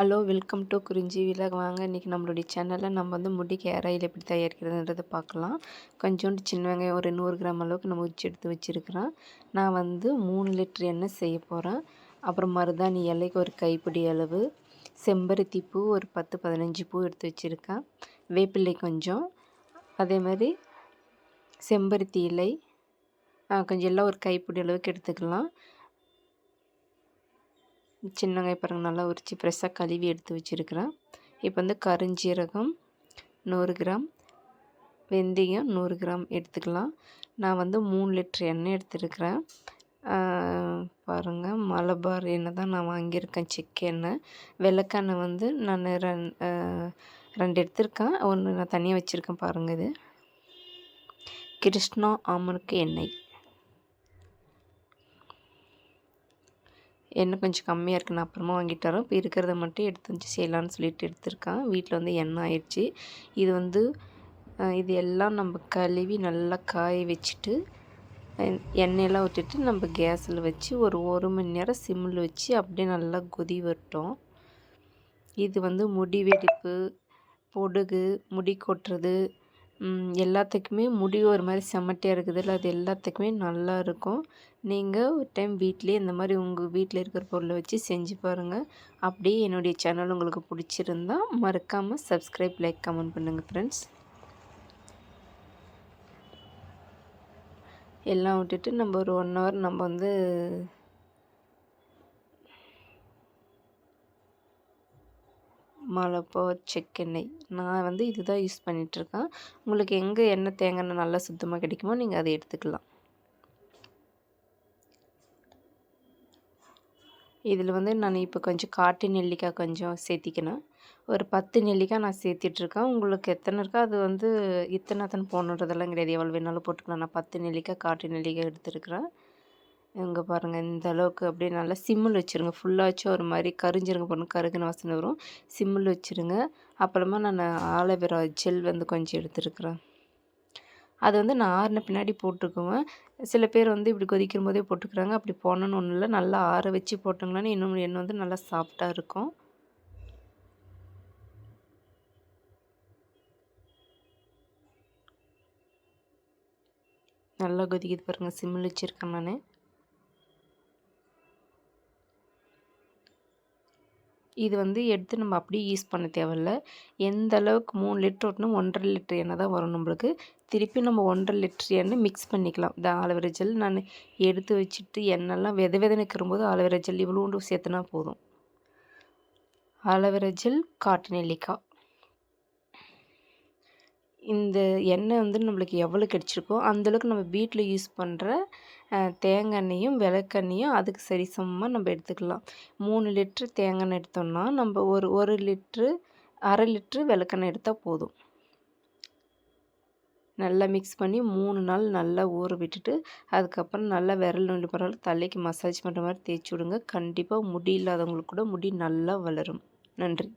Hello welcome to குறிஞ்சி vlog. வாங்க இன்றைக்கி நம்மளுடைய சேனலில் நம்ம வந்து முடிக்கு ஹேர் ஆயில் எப்படி தயாரிக்கிறதுன்றதை பார்க்கலாம். கொஞ்சோண்டு சின்ன வெங்காயம் ஒரு 100 கிராம் அளவுக்கு நம்ம உரிச்சு எடுத்து வச்சுருக்கிறேன். நான் வந்து 3 லிட்டர் எண்ணெய் செய்ய போகிறேன். அப்புறம் மருதாணி இலைக்கு ஒரு கைப்பிடி அளவு, செம்பருத்தி பூ ஒரு 10-15 பூ எடுத்து வச்சுருக்கேன், வேப்பிலை கொஞ்சம், அதே மாதிரி செம்பருத்தி இலை கொஞ்சம் எல்லாம் ஒரு கைப்பிடி அளவுக்கு எடுத்துக்கலாம். சின்ன வெங்காயம் பாருங்கள் நல்லா உரித்து ஃப்ரெஷ்ஷாக கழுவி எடுத்து வச்சுருக்கிறேன். இப்போ வந்து கருஞ்சீரகம் 100 கிராம், வெந்தயம் 100 கிராம் எடுத்துக்கலாம். நான் வந்து 3 லிட்டர் எண்ணெய் எடுத்துருக்கிறேன். பாருங்கள் மலபார் எண்ணெய் தான் நான் வாங்கியிருக்கேன், செக்கு எண்ணெய். விளக்கெண்ணெய் வந்து நான் 2 எடுத்திருக்கேன், ஒன்று நான் தனியாக வச்சுருக்கேன். பாருங்கள் இது கிருஷ்ணா ஆமணக்கு எண்ணெய். எண்ணெய் கொஞ்சம் கம்மியாக இருக்குது, நான் அப்புறமா வாங்கிட்டு வரேன். இப்போ இருக்கிறத மட்டும் எடுத்து வச்சு செய்யலான்னு சொல்லிட்டு எடுத்துருக்கேன். வீட்டில் வந்து எண்ணெய் ஆயிடுச்சு. இது வந்து இது எல்லாம் நம்ம கழுவி நல்லா காய வச்சுட்டு எண்ணெயெல்லாம் விட்டுட்டு நம்ம கேஸில் வச்சு ஒரு மணி நேரம் சிம்மில் வச்சு அப்படியே நல்லா கொதி வரட்டும். இது வந்து முடி வெடிப்பு, பொடுகு, முடி கொட்டுறது எல்லாத்துக்குமே முடி ஒரு மாதிரி செமட்டியாக இருக்குதுல்ல, அது எல்லாத்துக்குமே நல்லா இருக்கும். நீங்கள் ஒரு டைம் வீட்டிலே இந்த மாதிரி உங்கள் வீட்டில் இருக்கிற பொருளை வச்சு செஞ்சு பாருங்கள். அப்படியே என்னுடைய சேனல் உங்களுக்கு பிடிச்சிருந்தா மறக்காமல் சப்ஸ்கிரைப், லைக், கமெண்ட் பண்ணுங்கள் ஃப்ரெண்ட்ஸ். எல்லாம் விட்டுட்டு நம்ம ஒரு 1 ஹவர் நம்ம வந்து மலபார் செக்கெண்ணெய் நான் வந்து இதுதான் யூஸ் பண்ணிகிட்ருக்கேன். உங்களுக்கு எங்கே எண்ணெய் தேங்காய் எண்ணெய் நல்லா சுத்தமாக கிடைக்குமோ நீங்கள் அதை எடுத்துக்கலாம். இதில் வந்து நான் இப்போ கொஞ்சம் காட்டு நெல்லிக்காய் கொஞ்சம் சேர்த்திக்கணும். ஒரு 10 நெல்லிக்காய் நான் சேர்த்திட்ருக்கேன். உங்களுக்கு எத்தனை இருக்கோ அது வந்து இத்தனை போடணுன்றதெல்லாம் கிடையாது, எவ்வளோ வேணாலும் போட்டுக்கலாம். நான் 10 நெல்லிக்காய் காட்டு நெல்லிக்காய் எடுத்துருக்கிறேன். இங்கே பாருங்கள் இந்த அளவுக்கு அப்படியே நல்லா சிம்மில் வச்சுருங்க. ஃபுல்லாக வச்சு ஒரு மாதிரி கருஞ்சிருங்க போடணும், கருகுன வாசனை வரும். சிம்மில் வச்சுருங்க. அப்புறமா நான் ஆலோவேரா ஜெல் வந்து கொஞ்சம் எடுத்துருக்கிறேன். அது வந்து நான் ஆறின பின்னாடி போட்டுக்குவேன். சில பேர் வந்து இப்படி கொதிக்கும் போதே போட்டுக்கிறாங்க. அப்படி போடணுன்னு ஒன்றும் இல்லை, நல்லா ஆற வச்சு போட்டிங்களான்னு இன்னும் எண்ணெய் வந்து நல்லா சாஃப்டாக இருக்கும். நல்லா கொதிக்குது பாருங்கள், சிம்மில் வச்சுருக்கேன் நான். இது வந்து எடுத்து நம்ம அப்படியே யூஸ் பண்ண தேவையில்ல. எந்த அளவுக்கு 3 லிட்டர் ஓட்டணும் 1.5 லிட்டர் எண்ணெய் தான் வரும் நம்மளுக்கு. திருப்பி நம்ம 1.5 லிட்டர் எண்ணெய் மிக்ஸ் பண்ணிக்கலாம். இந்த ஆலோவேரா ஜெல் நான் எடுத்து வச்சுட்டு எண்ணெய்லாம் வெதன்னு இருக்கும்போது ஆலோவேரா ஜெல் இவ்வளோண்டு சேர்த்துனா போதும். ஆலோவேரா ஜெல், காட்டு நெல்லிக்காய். இந்த எண்ணெய் வந்து நம்மளுக்கு எவ்வளோ கிடச்சிருக்கோ அந்தளவுக்கு நம்ம வீட்டில் யூஸ் பண்ணுற தேங்காய் எண்ணெயும் விளக்கெண்ணையும் அதுக்கு சரிசமமாக நம்ம எடுத்துக்கலாம். 3 லிட்ரு தேங்காய் எண்ணெய் எடுத்தோம்னா நம்ம ஒரு லிட்ரு 1/2 லிட்ரு விளக்கெண்ணெய் எடுத்தால் போதும். நல்லா மிக்ஸ் பண்ணி 3 நாள் நல்லா ஊற விட்டுட்டு அதுக்கப்புறம் நல்லா விரல் நுனி பரவாயில்ல தலைக்கு மசாஜ் பண்ணுற மாதிரி தேய்ச்சி விடுங்க. கண்டிப்பாக முடி இல்லாதவங்களுக்கு கூட முடி நல்லா வளரும். நன்றி.